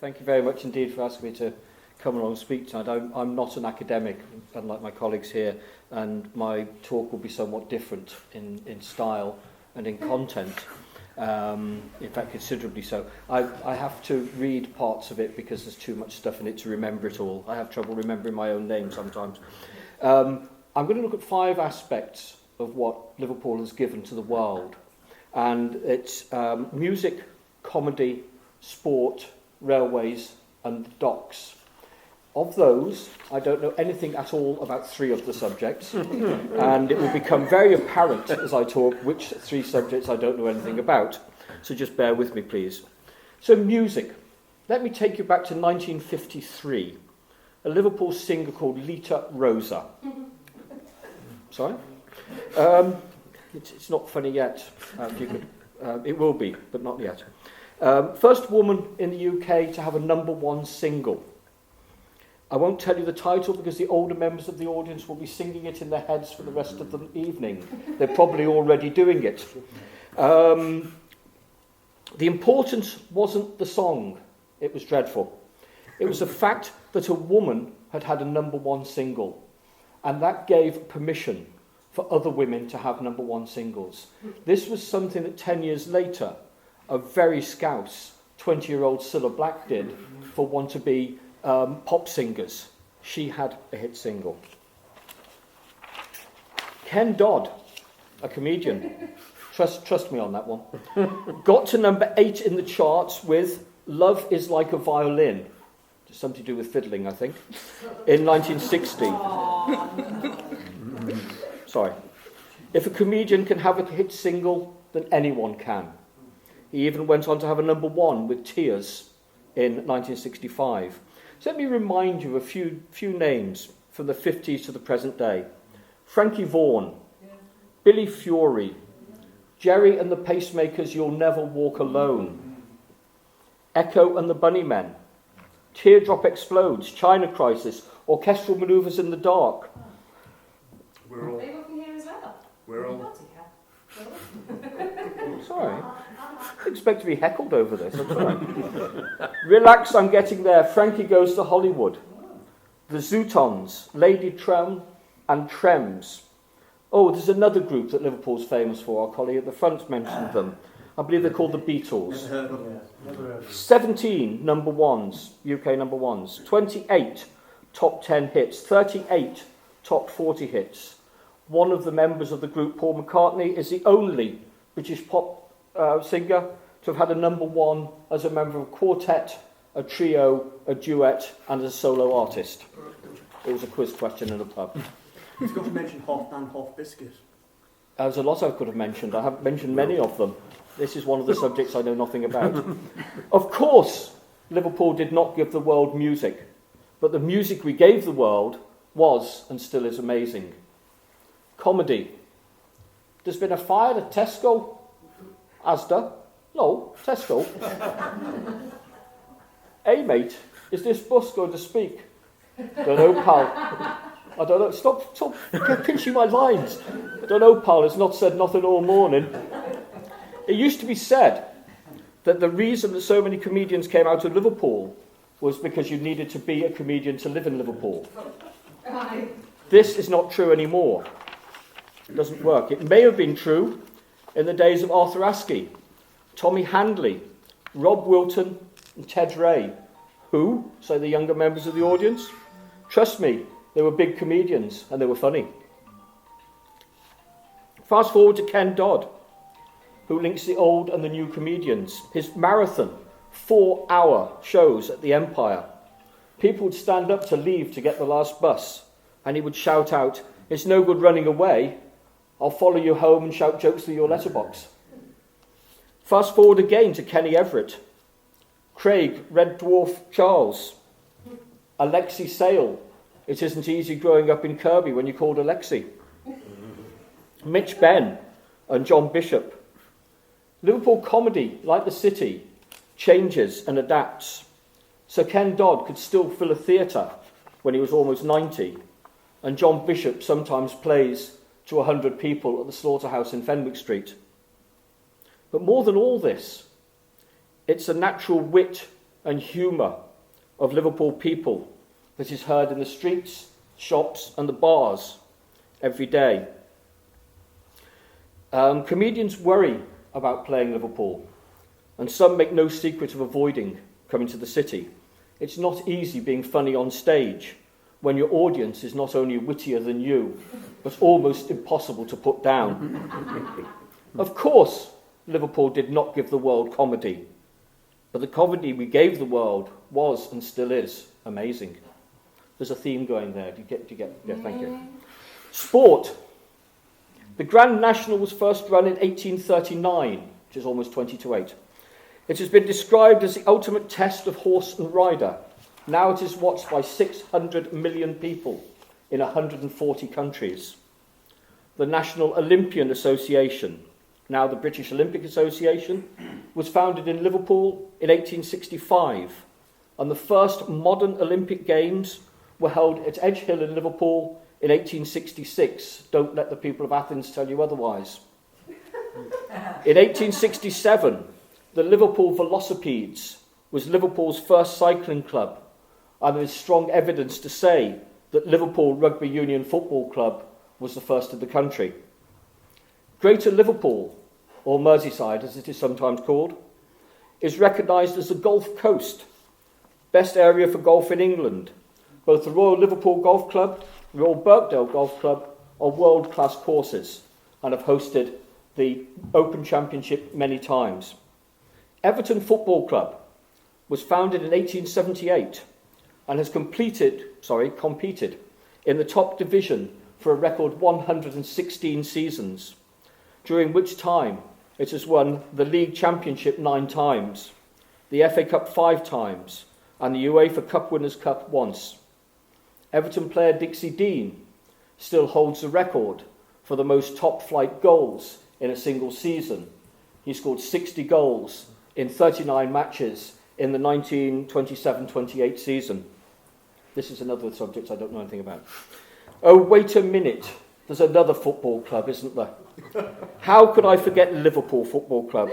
Thank you very much indeed for asking me to come along and speak tonight. I'm not an academic, unlike my colleagues here, and my talk will be somewhat different in style and in content. In fact, considerably so. I have to read parts of it because there's too much stuff in it to remember it all. I have trouble remembering my own name sometimes. I'm going to look at 5 aspects of what Liverpool has given to the world. And it's music, comedy, sport, railways and docks. Of those, I don't know anything at all about 3 of the subjects, and it will become very apparent as I talk which 3 subjects I don't know anything about. So just bear with me, please. So music. Let me take you back to 1953. A Liverpool singer called Lita Rosa. Sorry? It's not funny yet. It will be, but not yet. First woman in the UK to have a #1 single. I won't tell you the title because the older members of the audience will be singing it in their heads for the rest of the evening. They're probably already doing it. The importance wasn't the song. It was dreadful. It was the fact that a woman had had a #1 single, and that gave permission for other women to have #1 singles. This was something that 10 years later, a very scouse 20-year-old Cilla Black did for want-to-be pop singers. She had a hit single. Ken Dodd, a comedian, trust me on that one, got to #8 in the charts with Love Is Like a Violin. Just something to do with fiddling, I think, in 1960. Sorry. If a comedian can have a hit single, then anyone can. He even went on to have a #1 with Tears in 1965. So let me remind you of a few names from the 50s to the present day. Frankie Vaughan, Billy Fury, Jerry and the Pacemakers' You'll Never Walk Alone, Echo and the Bunnymen, Teardrop Explodes, China Crisis, Orchestral Manoeuvres in the Dark. We're all... Are you working here as well? We're all... Sorry. I expect to be heckled over this. I'm sorry. Relax, I'm getting there. Frankie Goes to Hollywood. The Zootons, Lady Tram and Trems. Oh, there's another group that Liverpool's famous for. Our colleague at the front mentioned them. I believe they're called the Beatles. 17 #1s, UK #1s. 28 top 10 hits. 38 top 40 hits. One of the members of the group, Paul McCartney, is the only British pop singer to have had a #1 as a member of a quartet, a trio, a duet, and as a solo artist. It was a quiz question in a pub. You've got to mention Hoff and Hoff Biscuit. There's a lot I could have mentioned. I haven't mentioned many of them. This is one of the subjects I know nothing about. Of course, Liverpool did not give the world music, but the music we gave the world was and still is amazing. Comedy. There's been a fire at Tesco. Asda. No, Tesco. Hey, mate, is this bus going to speak? Don't know, pal. I don't know. Stop pinching my lines. Don't know, pal. It's not said nothing all morning. It used to be said that the reason that so many comedians came out of Liverpool was because you needed to be a comedian to live in Liverpool. This is not true anymore. It doesn't work. It may have been true in the days of Arthur Askey, Tommy Handley, Rob Wilton and Ted Ray. Who, say the younger members of the audience? Trust me, they were big comedians and they were funny. Fast forward to Ken Dodd, who links the old and the new comedians. His marathon, 4-hour shows at the Empire. People would stand up to leave to get the last bus, and he would shout out, "It's no good running away. I'll follow you home and shout jokes through your letterbox." Fast forward again to Kenny Everett, Craig Red Dwarf Charles, Alexi Sale. It isn't easy growing up in Kirby when you're called Alexi. Mitch Benn and John Bishop. Liverpool comedy, like the city, changes and adapts. So Ken Dodd could still fill a theatre when he was almost 90, and John Bishop sometimes plays to 100 people at the Slaughterhouse in Fenwick Street. But more than all this, it's a natural wit and humour of Liverpool people that is heard in the streets, shops and the bars every day. Comedians worry about playing Liverpool, and some make no secret of avoiding coming to the city. It's not easy being funny on stage when your audience is not only wittier than you, but almost impossible to put down. Of course, Liverpool did not give the world comedy, but the comedy we gave the world was and still is amazing. There's a theme going there. Do you get? Yeah, thank you. Sport. The Grand National was first run in 1839, which is almost 20 to 8. It has been described as the ultimate test of horse and rider. Now it is watched by 600 million people in 140 countries. The National Olympian Association, now the British Olympic Association, was founded in Liverpool in 1865, and the first modern Olympic Games were held at Edge Hill in Liverpool in 1866. Don't let the people of Athens tell you otherwise. In 1867, the Liverpool Velocipedes was Liverpool's first cycling club, and there is strong evidence to say that Liverpool Rugby Union Football Club was the first in the country. Greater Liverpool, or Merseyside as it is sometimes called, is recognised as the Gulf Coast, best area for golf in England. Both the Royal Liverpool Golf Club, Royal Birkdale Golf Club are world-class courses and have hosted the Open Championship many times. Everton Football Club was founded in 1878 and has competed in the top division for a record 116 seasons, during which time it has won the League Championship 9 times, the FA Cup 5 times, and the UEFA Cup Winners' Cup once. Everton player Dixie Dean still holds the record for the most top-flight goals in a single season. He scored 60 goals in 39 matches in the 1927-28 season. This is another subject I don't know anything about. Oh, wait a minute. There's another football club, isn't there? How could I forget Liverpool Football Club?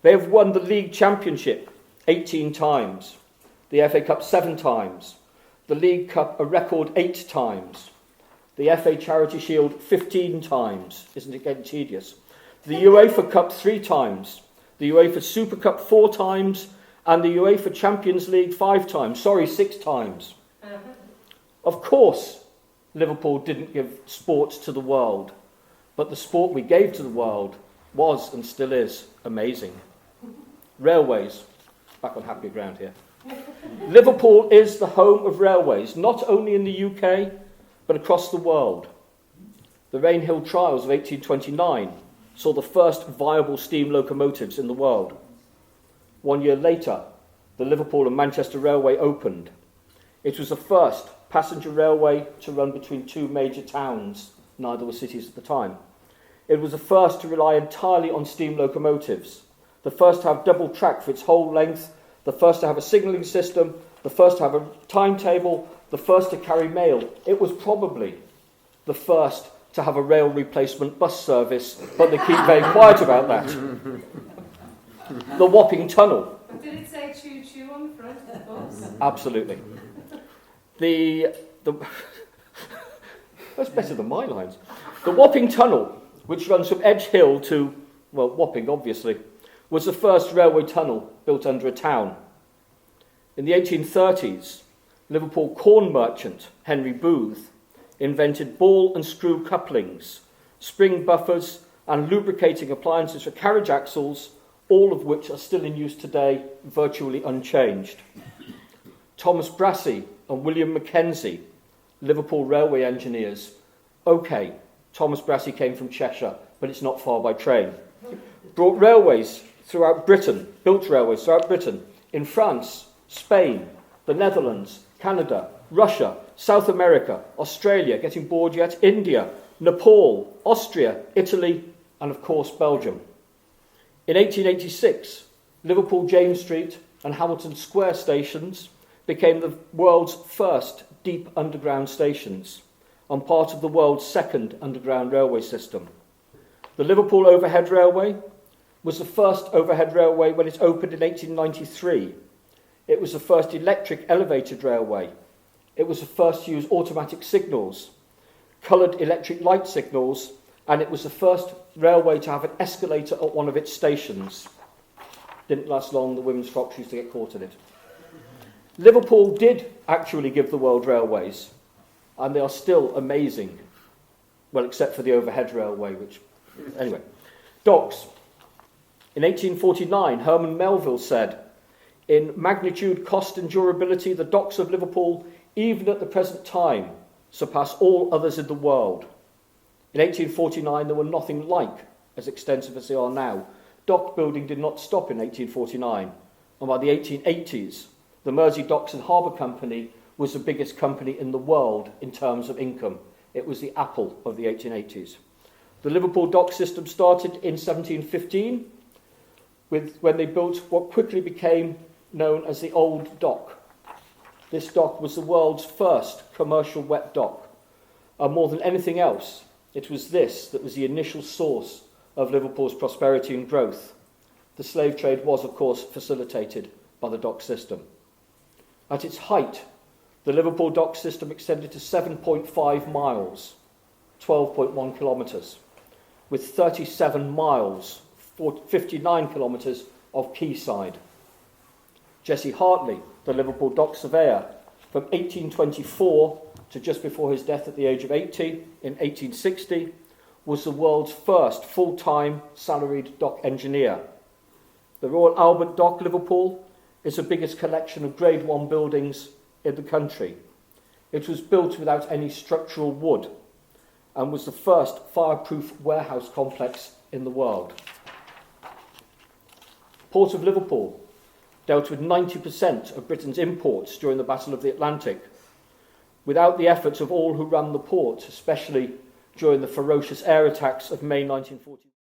They have won the League Championship 18 times, the FA Cup 7 times, the League Cup a record 8 times, the FA Charity Shield 15 times. Isn't it getting tedious? The UEFA Cup 3 times, the UEFA Super Cup 4 times, and the UEFA Champions League 5 times. 6 times. Of course, Liverpool didn't give sport to the world, but the sport we gave to the world was and still is amazing. Railways. Back on happy ground here. Liverpool is the home of railways, not only in the UK, but across the world. The Rainhill Trials of 1829 saw the first viable steam locomotives in the world. 1 year later, the Liverpool and Manchester Railway opened. It was the first passenger railway to run between 2 major towns, neither were cities at the time. It was the first to rely entirely on steam locomotives, the first to have double track for its whole length, the first to have a signalling system, the first to have a timetable, the first to carry mail. It was probably the first to have a rail replacement bus service, but they keep very quiet about that. The Whopping Tunnel. Did it say choo-choo on the front of the bus? Absolutely. That's better than my lines. The Whopping Tunnel, which runs from Edge Hill to, Wapping obviously, was the first railway tunnel built under a town. In the 1830s, Liverpool corn merchant Henry Booth invented ball and screw couplings, spring buffers and lubricating appliances for carriage axles, all of which are still in use today, virtually unchanged. Thomas Brassey and William Mackenzie, Liverpool railway engineers. Okay, Thomas Brassey came from Cheshire, but it's not far by train. Built railways throughout Britain, in France, Spain, the Netherlands, Canada, Russia, South America, Australia, getting bored yet, India, Nepal, Austria, Italy, and of course Belgium. In 1886, Liverpool James Street and Hamilton Square stations became the world's first deep underground stations and part of the world's second underground railway system. The Liverpool Overhead Railway was the first overhead railway when it opened in 1893. It was the first electric elevated railway. It was the first to use automatic signals, coloured electric light signals, and it was the first railway to have an escalator at one of its stations. Didn't last long, the women's frocks used to get caught in it. Liverpool did actually give the world railways, and they are still amazing. Well, except for the overhead railway, which... Anyway. Docks. In 1849, Herman Melville said, "In magnitude, cost and durability, the docks of Liverpool, even at the present time, surpass all others in the world." In 1849, they were nothing like as extensive as they are now. Dock building did not stop in 1849, and by the 1880s, the Mersey Docks and Harbour Company was the biggest company in the world in terms of income. It was the Apple of the 1880s. The Liverpool dock system started in 1715 when they built what quickly became known as the Old Dock. This dock was the world's first commercial wet dock. And more than anything else, it was this that was the initial source of Liverpool's prosperity and growth. The slave trade was, of course, facilitated by the dock system. At its height, the Liverpool dock system extended to 7.5 miles, 12.1 kilometres, with 37 miles, 59 kilometres of quayside. Jesse Hartley, the Liverpool dock surveyor, from 1824 to just before his death at the age of 80 in 1860, was the world's first full-time salaried dock engineer. The Royal Albert Dock, Liverpool, is the biggest collection of Grade 1 buildings in the country. It was built without any structural wood and was the first fireproof warehouse complex in the world. Port of Liverpool dealt with 90% of Britain's imports during the Battle of the Atlantic, without the efforts of all who ran the port, especially during the ferocious air attacks of May 1940.